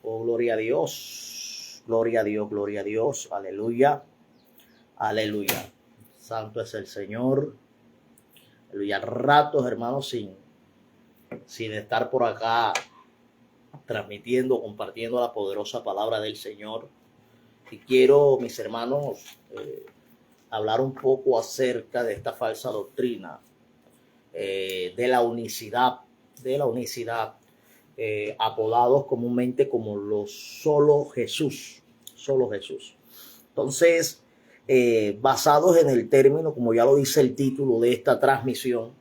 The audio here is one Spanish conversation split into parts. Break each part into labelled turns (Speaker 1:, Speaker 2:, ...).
Speaker 1: Oh, gloria a Dios, gloria a Dios, gloria a Dios, aleluya, aleluya. Santo es el Señor, aleluya. Ratos, hermanos, sin estar por acá transmitiendo, compartiendo la poderosa palabra del Señor. Y quiero, mis hermanos, hablar un poco acerca de esta falsa doctrina, de la unicidad, apodados comúnmente como los solo Jesús. Entonces, basados en el término, como ya lo dice el título de esta transmisión,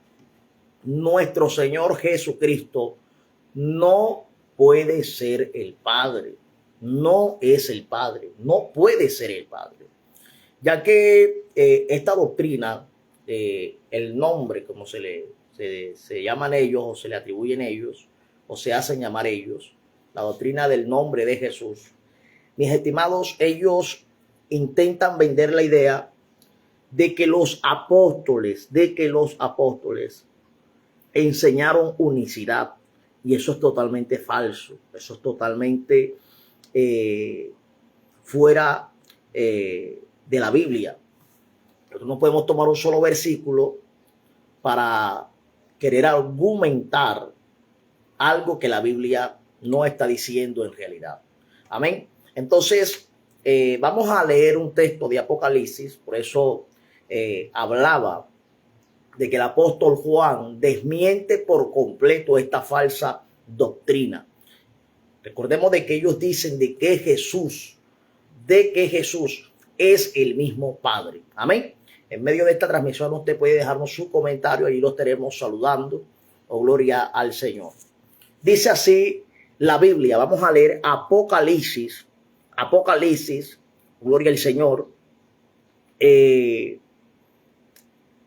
Speaker 1: nuestro Señor Jesucristo no puede ser el Padre, no es el Padre, no puede ser el Padre, ya que esta doctrina, el nombre, como se llaman ellos o se le atribuyen ellos o se hacen llamar ellos, la doctrina del nombre de Jesús, mis estimados, ellos intentan vender la idea de que los apóstoles enseñaron unicidad, y eso es totalmente falso, eso es totalmente fuera de la Biblia. Nosotros no podemos tomar un solo versículo para querer argumentar algo que la Biblia no está diciendo en realidad. Amén. Entonces, vamos a leer un texto de Apocalipsis. Por eso hablaba de que el apóstol Juan desmiente por completo esta falsa doctrina. Recordemos de que ellos dicen de que Jesús es el mismo Padre. Amén. En medio de esta transmisión usted puede dejarnos su comentario, ahí lo estaremos saludando. Oh, gloria al Señor. Dice así la Biblia. Vamos a leer Apocalipsis, gloria al Señor,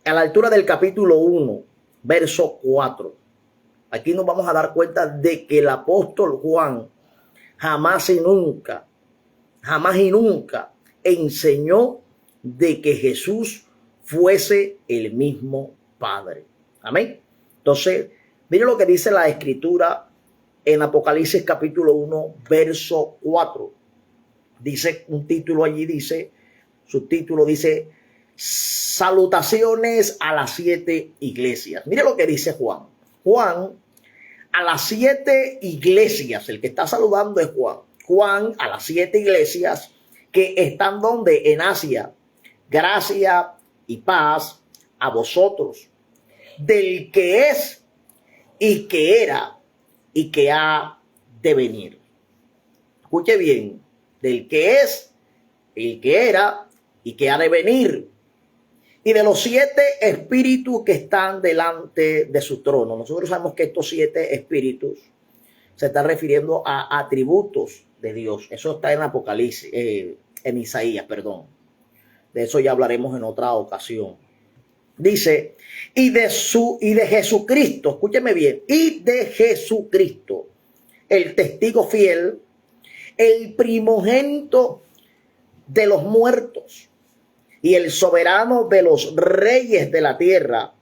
Speaker 1: a la altura del capítulo 1, verso 4. Aquí nos vamos a dar cuenta de que el apóstol Juan jamás y nunca enseñó de que Jesús fuese el mismo Padre. Amén. Entonces, mire lo que dice la Escritura en Apocalipsis capítulo 1, verso 4. Dice un título allí, subtítulo dice, salutaciones a las 7 iglesias. Mire lo que dice Juan. Juan, a las 7 iglesias, el que está saludando es Juan. Juan, a las 7 iglesias que están donde en Asia, gracia y paz a vosotros, del que es y que era y que ha de venir. Escuche bien, del que es, el que era y que ha de venir, y de los 7 espíritus que están delante de su trono. Nosotros sabemos que estos 7 espíritus se están refiriendo a atributos de Dios. Eso está en Apocalipsis, en Isaías, perdón. De eso ya hablaremos en otra ocasión. Dice, y de Jesucristo, escúcheme bien, y de Jesucristo, el testigo fiel, el primogénito de los muertos y el soberano de los reyes de la tierra,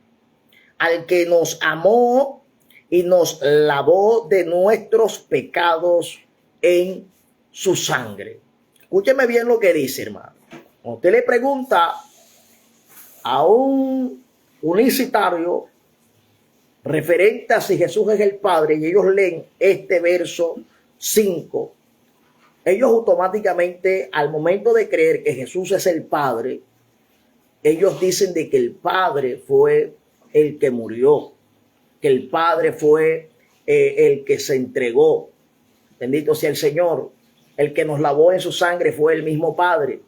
Speaker 1: al que nos amó y nos lavó de nuestros pecados en su sangre. Escúcheme bien lo que dice, hermano. Cuando usted le pregunta a un unicitario referente a si Jesús es el Padre, y ellos leen este verso 5, ellos automáticamente, al momento de creer que Jesús es el Padre, ellos dicen de que el Padre fue el que murió, que el Padre fue el que se entregó. Bendito sea el Señor. El que nos lavó en su sangre fue el mismo Padre.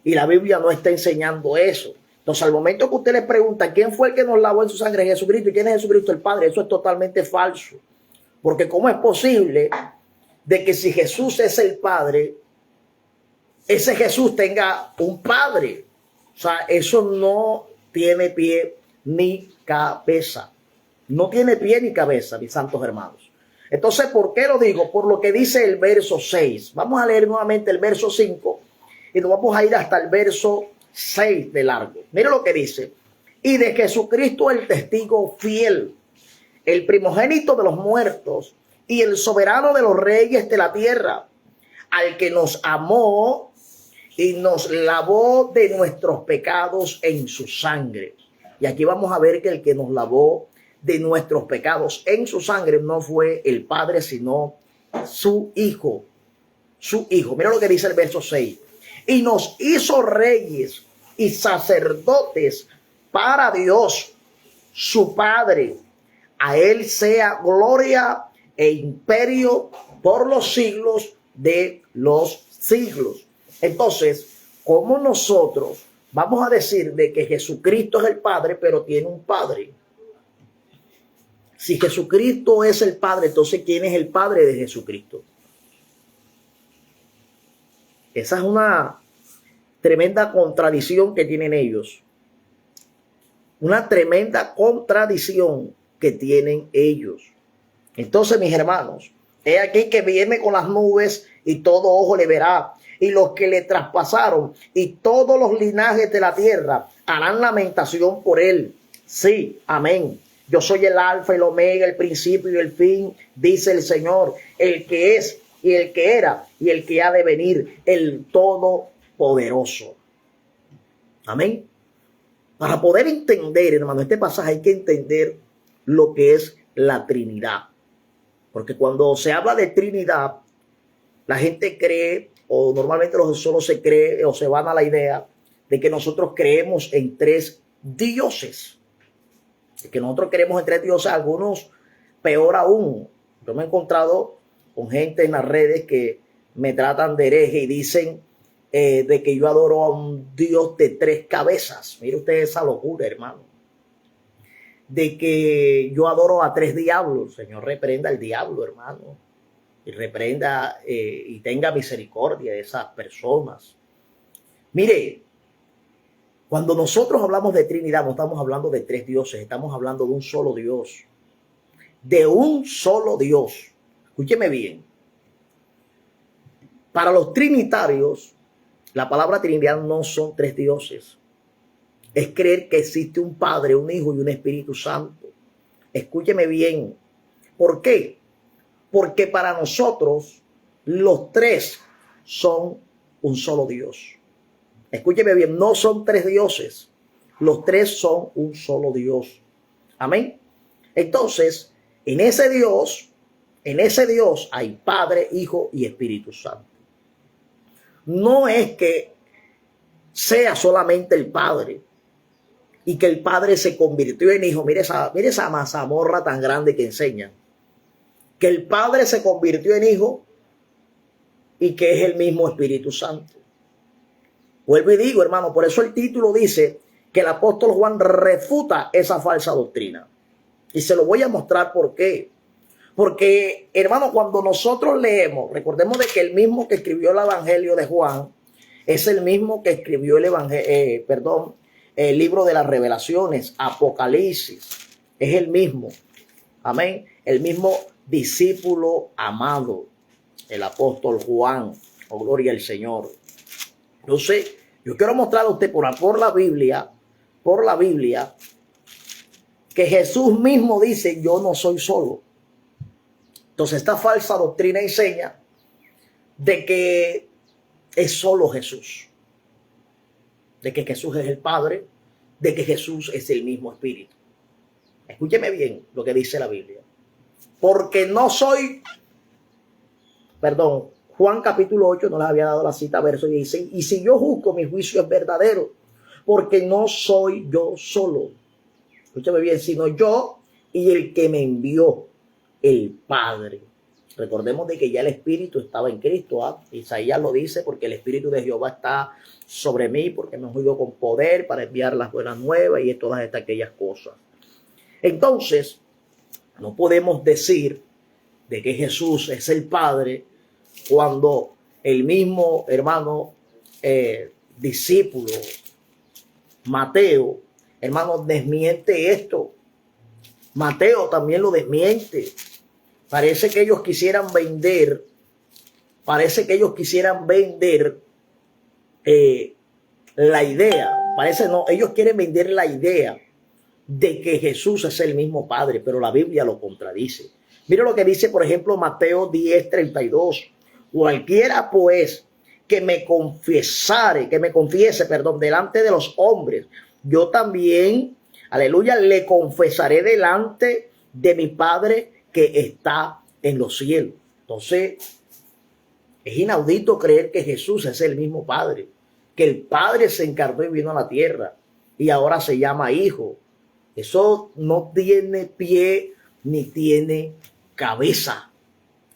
Speaker 1: Y la Biblia no está enseñando eso. Entonces, al momento que usted le pregunta quién fue el que nos lavó en su sangre, Jesucristo, y quién es Jesucristo, el Padre, eso es totalmente falso. Porque ¿cómo es posible de que si Jesús es el Padre, ese Jesús tenga un Padre? O sea, eso no tiene pie ni cabeza. No tiene pie ni cabeza, mis santos hermanos. Entonces, ¿por qué lo digo? Por lo que dice el verso 6. Vamos a leer nuevamente el verso 5 y nos vamos a ir hasta el verso 6 de largo. Mire lo que dice. Y de Jesucristo el testigo fiel, el primogénito de los muertos y el soberano de los reyes de la tierra, al que nos amó y nos lavó de nuestros pecados en su sangre. Y aquí vamos a ver que el que nos lavó de nuestros pecados en su sangre no fue el Padre, sino su Hijo. Su Hijo. Mira lo que dice el verso 6. Y nos hizo reyes y sacerdotes para Dios, su Padre. A él sea gloria e imperio por los siglos de los siglos. Entonces, ¿cómo nosotros vamos a decir de que Jesucristo es el Padre, pero tiene un Padre? Si Jesucristo es el Padre, entonces ¿quién es el Padre de Jesucristo? Esa es una tremenda contradicción que tienen ellos. Una tremenda contradicción que tienen ellos. Entonces, mis hermanos, he aquí que viene con las nubes y todo ojo le verá. Y los que le traspasaron y todos los linajes de la tierra harán lamentación por él. Sí, amén. Yo soy el alfa y el omega, el principio y el fin, dice el Señor, el que es y el que era y el que ha de venir, el todopoderoso. Amén. Para poder entender, hermano, este pasaje hay que entender lo que es la Trinidad. Porque cuando se habla de Trinidad, la gente cree, o normalmente solo se cree o se van a la idea de que nosotros creemos en tres dioses. De que nosotros creemos en tres dioses, algunos peor aún. Yo me he encontrado con gente en las redes que me tratan de hereje y dicen de que yo adoro a un Dios de tres cabezas. Mire usted esa locura, hermano. De que yo adoro a tres diablos. Señor, reprenda al diablo, hermano. Y reprenda y tenga misericordia de esas personas. Mire, cuando nosotros hablamos de Trinidad, no estamos hablando de tres dioses, estamos hablando de un solo Dios. De un solo Dios. Escúcheme bien. Para los trinitarios, la palabra Trinidad no son tres dioses. Es creer que existe un Padre, un Hijo y un Espíritu Santo. Escúcheme bien. ¿Por qué? Porque para nosotros los tres son un solo Dios. Escúcheme bien, no son tres dioses. Los tres son un solo Dios. Amén. Entonces, en ese Dios hay Padre, Hijo y Espíritu Santo. No es que sea solamente el Padre y que el Padre se convirtió en Hijo. Mire esa mazamorra tan grande que enseña. Que el Padre se convirtió en Hijo y que es el mismo Espíritu Santo. Vuelvo y digo, hermano, por eso el título dice que el apóstol Juan refuta esa falsa doctrina. Y se lo voy a mostrar por qué. Porque, hermano, cuando nosotros leemos, recordemos de que el mismo que escribió el Evangelio de Juan es el mismo que escribió el libro de las Revelaciones, Apocalipsis. Es el mismo. Amén. El mismo discípulo amado, el apóstol Juan. Oh, gloria al Señor. Entonces, yo quiero mostrar a usted por la Biblia, que Jesús mismo dice, yo no soy solo. Entonces, esta falsa doctrina enseña de que es solo Jesús. De que Jesús es el Padre, de que Jesús es el mismo Espíritu. Escúcheme bien lo que dice la Biblia. Porque no soy, Juan capítulo 8, no les había dado la cita, verso 16. Y si yo juzgo, mi juicio es verdadero, porque no soy yo solo. Escúchame bien, sino yo y el que me envió, el Padre. Recordemos de que ya el Espíritu estaba en Cristo. Isaías lo dice, porque el Espíritu de Jehová está sobre mí, porque me ha ungido con poder para enviar las buenas nuevas y todas aquellas cosas. Entonces, no podemos decir de que Jesús es el Padre cuando el mismo hermano discípulo Mateo, hermano, desmiente esto. Mateo también lo desmiente. Parece que ellos quisieran vender la idea. Ellos quieren vender la idea de que Jesús es el mismo Padre, pero la Biblia lo contradice. Mire lo que dice, por ejemplo, Mateo 10:32. Cualquiera pues que me confiese, delante de los hombres, yo también, aleluya, le confesaré delante de mi Padre que está en los cielos. Entonces, es inaudito creer que Jesús es el mismo Padre, que el Padre se encarnó y vino a la tierra y ahora se llama Hijo. Eso no tiene pie ni tiene cabeza.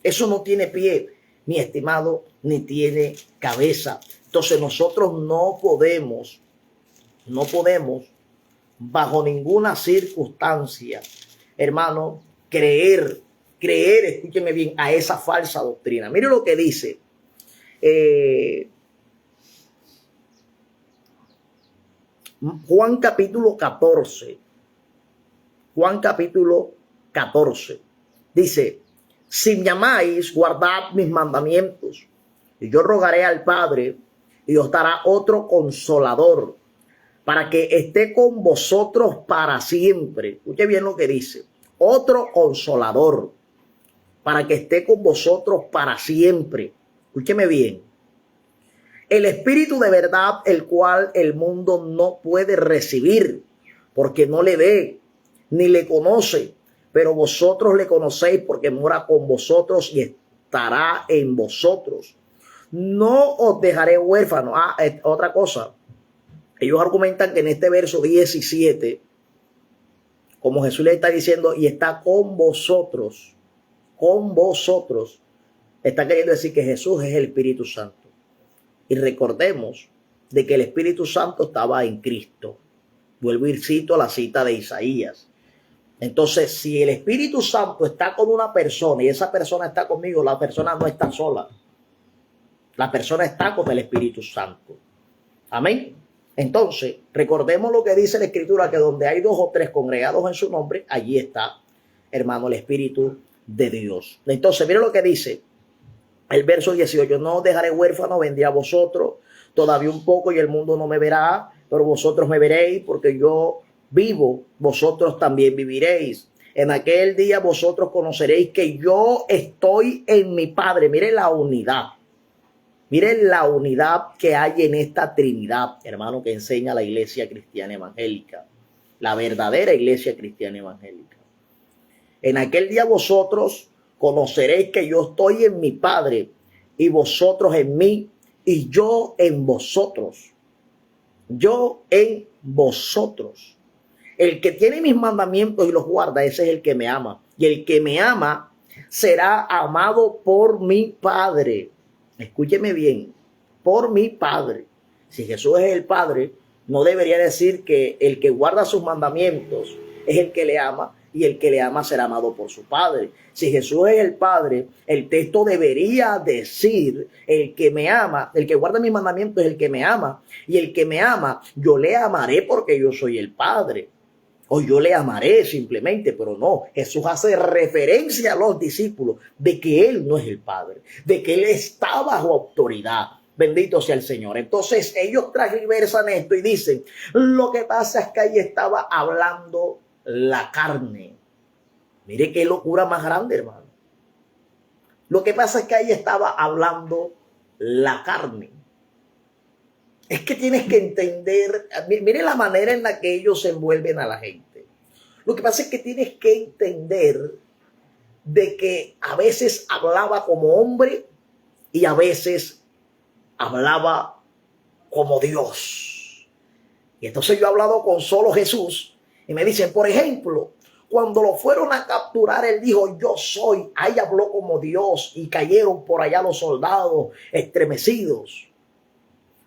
Speaker 1: Eso no tiene pie, mi estimado, ni tiene cabeza. Entonces nosotros no podemos, bajo ninguna circunstancia, hermano, creer, escúcheme bien, a esa falsa doctrina. Mire lo que dice Juan capítulo 14. Juan capítulo 14. Dice, si me amáis, guardad mis mandamientos. Y yo rogaré al Padre y os dará otro consolador para que esté con vosotros para siempre. Escuche bien lo que dice. Otro consolador para que esté con vosotros para siempre. Escúcheme bien. El Espíritu de verdad, el cual el mundo no puede recibir, porque no le ve ni le conoce, pero vosotros le conocéis porque mora con vosotros y estará en vosotros. No os dejaré huérfanos. Otra cosa. Ellos argumentan que en este verso 17, como Jesús le está diciendo, y está con vosotros, está queriendo decir que Jesús es el Espíritu Santo. Y recordemos de que el Espíritu Santo estaba en Cristo. Vuelvo y cito la cita de Isaías. Entonces, si el Espíritu Santo está con una persona y esa persona está conmigo, la persona no está sola. La persona está con el Espíritu Santo. Amén. Entonces, recordemos lo que dice la Escritura, que donde hay 2 o 3 congregados en su nombre, allí está, hermano, el Espíritu de Dios. Entonces, mire lo que dice el verso 18. No os dejaré huérfano, vendré a vosotros todavía un poco y el mundo no me verá, pero vosotros me veréis, porque yo vivo, vosotros también viviréis. En aquel día vosotros conoceréis que yo estoy en mi Padre. Miren la unidad. Miren la unidad que hay en esta Trinidad, hermano, que enseña la Iglesia Cristiana Evangélica. La verdadera Iglesia Cristiana Evangélica. En aquel día vosotros conoceréis que yo estoy en mi Padre y vosotros en mí y yo en vosotros. Yo en vosotros. El que tiene mis mandamientos y los guarda, ese es el que me ama. Y el que me ama será amado por mi Padre. Escúcheme bien, por mi Padre. Si Jesús es el Padre, no debería decir que el que guarda sus mandamientos es el que le ama y el que le ama será amado por su Padre. Si Jesús es el Padre, el texto debería decir, el que me ama, el que guarda mis mandamientos es el que me ama, y el que me ama, yo le amaré porque yo soy el Padre. O yo le amaré simplemente, pero no. Jesús hace referencia a los discípulos de que Él no es el Padre, de que Él está bajo autoridad. Bendito sea el Señor. Entonces ellos transversan esto y dicen, lo que pasa es que ahí estaba hablando la carne. Mire qué locura más grande, hermano. Lo que pasa es que ahí estaba hablando la carne. Es que tienes que entender, mire la manera en la que ellos envuelven a la gente. Lo que pasa es que tienes que entender de que a veces hablaba como hombre y a veces hablaba como Dios. Y entonces yo he hablado con solo Jesús y me dicen, por ejemplo, cuando lo fueron a capturar, él dijo, yo soy. Ahí habló como Dios y cayeron por allá los soldados estremecidos.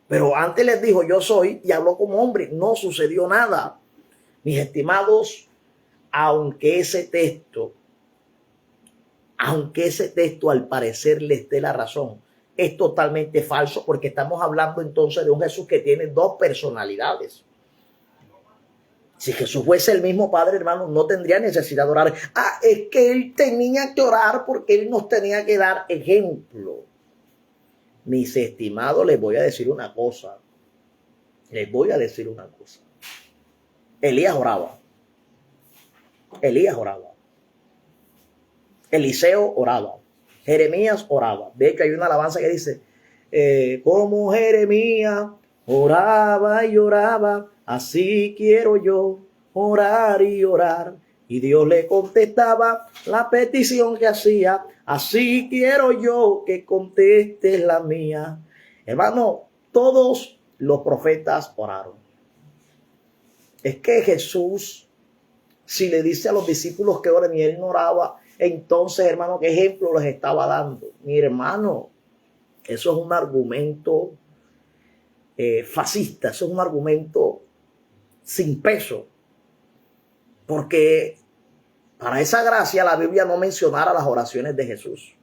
Speaker 1: Pero antes les dijo, yo soy, y habló como hombre. No sucedió nada. Mis estimados, aunque ese texto al parecer les dé la razón, es totalmente falso, porque estamos hablando entonces de un Jesús que tiene 2 personalidades. Si Jesús fuese el mismo Padre, hermano, no tendría necesidad de orar. Es que Él tenía que orar porque Él nos tenía que dar ejemplo. Mis estimados, les voy a decir una cosa. Elías oraba. Eliseo oraba, Jeremías oraba. De hecho, hay una alabanza que dice, como Jeremías oraba y oraba, así quiero yo orar y orar. Y Dios le contestaba la petición que hacía, así quiero yo que contestes la mía. Hermano, todos los profetas oraron. Es que Jesús, si le dice a los discípulos que oren y él no oraba, entonces, hermano, ¿qué ejemplo les estaba dando? Mi hermano, eso es un argumento fascista, eso es un argumento sin peso. Porque para esa gracia la Biblia no mencionara las oraciones de Jesús.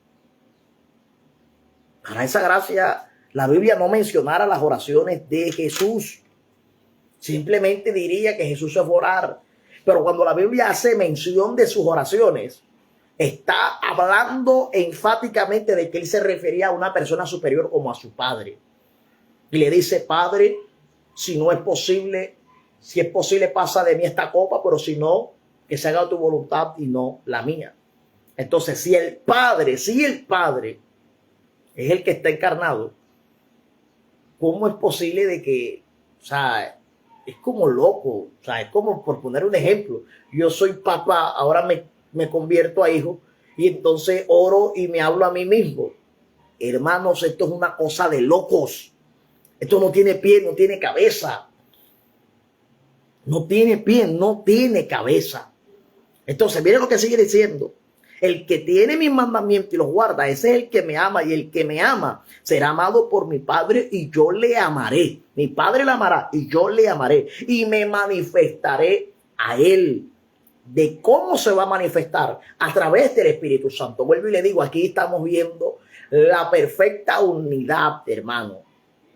Speaker 1: Para esa gracia la Biblia no mencionara las oraciones de Jesús. Simplemente diría que Jesús es orar. Pero cuando la Biblia hace mención de sus oraciones, está hablando enfáticamente de que él se refería a una persona superior como a su padre. Y le dice, Padre, si no es posible, si es posible pasa de mí esta copa, pero si no, que se haga tu voluntad y no la mía. Entonces, si el Padre es el que está encarnado, ¿cómo es posible de que, o sea, es como loco, o sea, es como, por poner un ejemplo, yo soy papá, ahora me convierto a hijo y entonces oro y me hablo a mí mismo? Hermanos, esto es una cosa de locos. Esto no tiene pie, no tiene cabeza. No tiene pie, no tiene cabeza. Entonces, miren lo que sigue diciendo. El que tiene mis mandamientos y los guarda, ese es el que me ama, y el que me ama será amado por mi Padre y yo le amaré. Mi Padre le amará y yo le amaré y me manifestaré a él. ¿De cómo se va a manifestar? A través del Espíritu Santo. Vuelvo y le digo, aquí estamos viendo la perfecta unidad, hermano,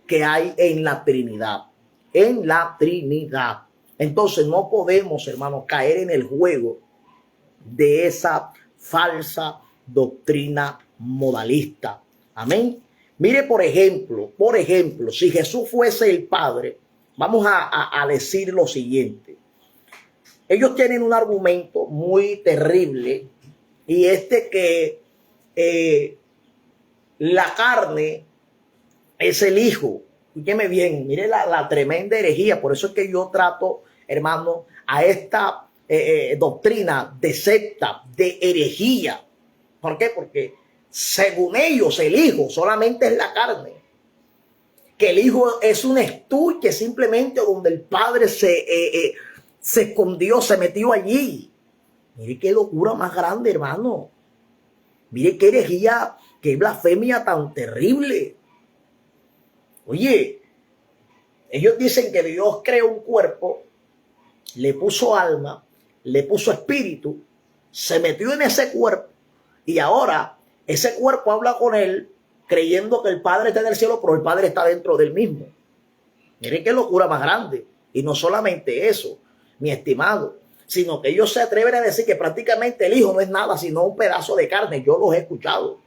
Speaker 1: que hay en la Trinidad. En la Trinidad. Entonces no podemos, hermano, caer en el juego de esa falsa doctrina modalista. Amén. Mire, por ejemplo, si Jesús fuese el Padre, vamos a decir lo siguiente. Ellos tienen un argumento muy terrible y que la carne es el Hijo. Escúcheme bien, mire la tremenda herejía. Por eso es que yo trato, hermano, a esta doctrina de secta, de herejía. ¿Por qué? Porque según ellos el Hijo solamente es la carne. Que el Hijo es un estuche simplemente donde el Padre se escondió, se metió allí. Mire qué locura más grande, hermano. Mire qué herejía, qué blasfemia tan terrible. Oye, ellos dicen que Dios creó un cuerpo, le puso alma, le puso espíritu, se metió en ese cuerpo y ahora ese cuerpo habla con él creyendo que el Padre está en el cielo, pero el Padre está dentro del mismo. Miren qué locura más grande. Y no solamente eso, mi estimado, sino que ellos se atreven a decir que prácticamente el Hijo no es nada sino un pedazo de carne. Yo los he escuchado.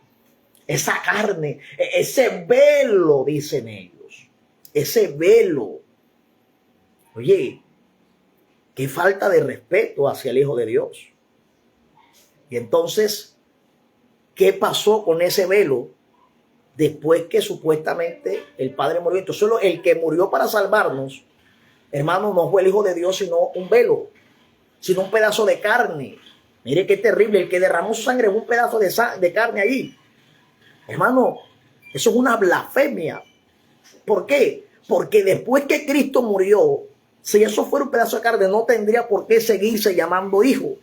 Speaker 1: Esa carne, ese velo, dicen ellos, ese velo. Oye, qué falta de respeto hacia el Hijo de Dios. Y entonces, ¿qué pasó con ese velo después que supuestamente el Padre murió? Entonces, solo el que murió para salvarnos, hermano, no fue el Hijo de Dios, sino un velo, sino un pedazo de carne. Mire qué terrible, el que derramó su sangre es un pedazo de carne allí. Hermano, eso es una blasfemia. ¿Por qué? Porque después que Cristo murió, si eso fuera un pedazo de carne, no tendría por qué seguirse llamando hijo.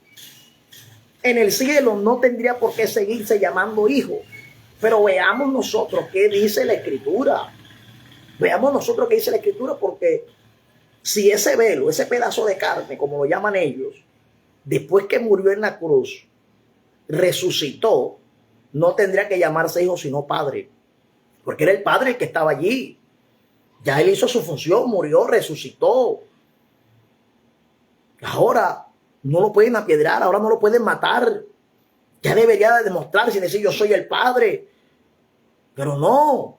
Speaker 1: En el cielo no tendría por qué seguirse llamando hijo. Pero veamos nosotros qué dice la Escritura. Veamos nosotros qué dice la Escritura, porque si ese velo, ese pedazo de carne, como lo llaman ellos, después que murió en la cruz, resucitó, no tendría que llamarse hijo sino padre, porque era el Padre el que estaba allí. Ya él hizo su función, murió, resucitó. Ahora no lo pueden apiedrar, ahora no lo pueden matar. Ya debería de demostrarse y decir yo soy el Padre. Pero no,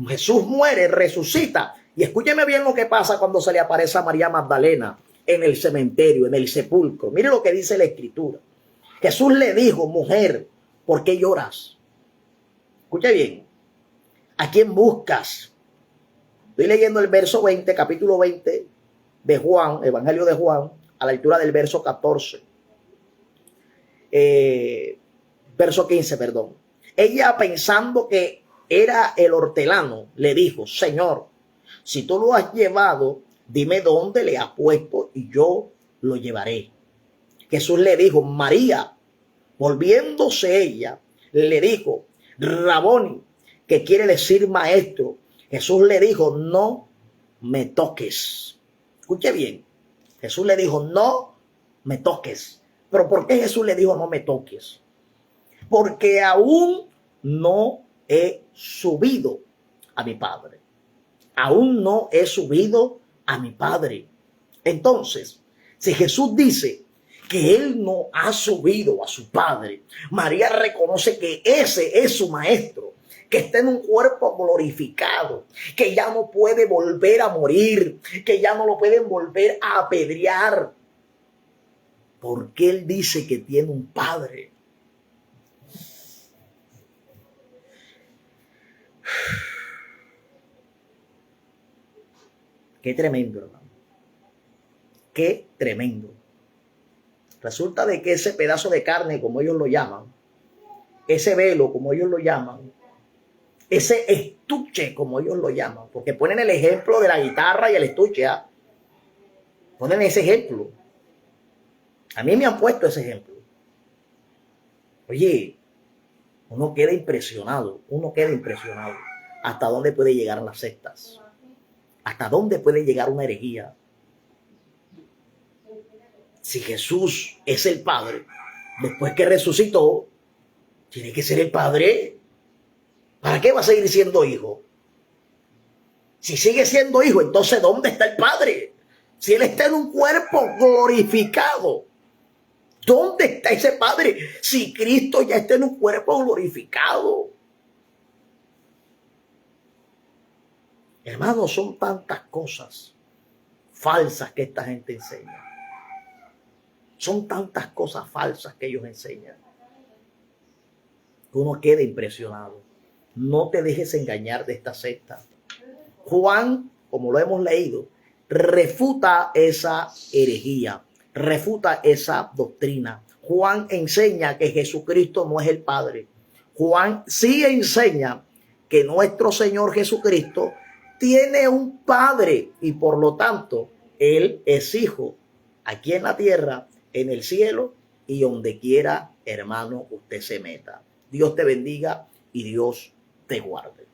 Speaker 1: Jesús muere, resucita. Y escúcheme bien lo que pasa cuando se le aparece a María Magdalena en el cementerio, en el sepulcro. Mire lo que dice la Escritura. Jesús le dijo, mujer, ¿Por qué lloras? Escucha bien. ¿A quién buscas? Estoy leyendo el verso 20, capítulo 20 de Juan, Evangelio de Juan, a la altura del verso 14. Verso 15, perdón. Ella, pensando que era el hortelano, le dijo: Señor, si tú lo has llevado, dime dónde le has puesto y yo lo llevaré. Jesús le dijo: María. Volviéndose ella, le dijo: Raboni, que quiere decir maestro. Jesús le dijo: no me toques. Escuche bien. Jesús le dijo: no me toques. ¿Pero por qué Jesús le dijo no me toques? Porque aún no he subido a mi Padre. Aún no he subido a mi Padre. Entonces, si Jesús dice que Él no ha subido a su Padre, María reconoce que ese es su Maestro, que está en un cuerpo glorificado, que ya no puede volver a morir, que ya no lo pueden volver a apedrear, porque Él dice que tiene un Padre. Qué tremendo, hermano. Qué tremendo. Resulta de que ese pedazo de carne, como ellos lo llaman, ese velo, como ellos lo llaman, ese estuche, como ellos lo llaman, porque ponen el ejemplo de la guitarra y el estuche, ¿eh? Ponen ese ejemplo. A mí me han puesto ese ejemplo. Oye, uno queda impresionado hasta dónde puede llegar las sectas, hasta dónde puede llegar una herejía. Si Jesús es el Padre, después que resucitó, tiene que ser el Padre. ¿Para qué va a seguir siendo hijo? Si sigue siendo hijo, entonces ¿dónde está el Padre? Si Él está en un cuerpo glorificado, ¿dónde está ese Padre? Si Cristo ya está en un cuerpo glorificado. Hermanos, son tantas cosas falsas que esta gente enseña. Son tantas cosas falsas que ellos enseñan. Uno queda impresionado. No te dejes engañar de esta secta. Juan, como lo hemos leído, refuta esa herejía, refuta esa doctrina. Juan enseña que Jesucristo no es el Padre. Juan sí enseña que nuestro Señor Jesucristo tiene un Padre y por lo tanto Él es hijo aquí en la tierra, en el cielo y donde quiera, hermano, usted se meta. Dios te bendiga y Dios te guarde.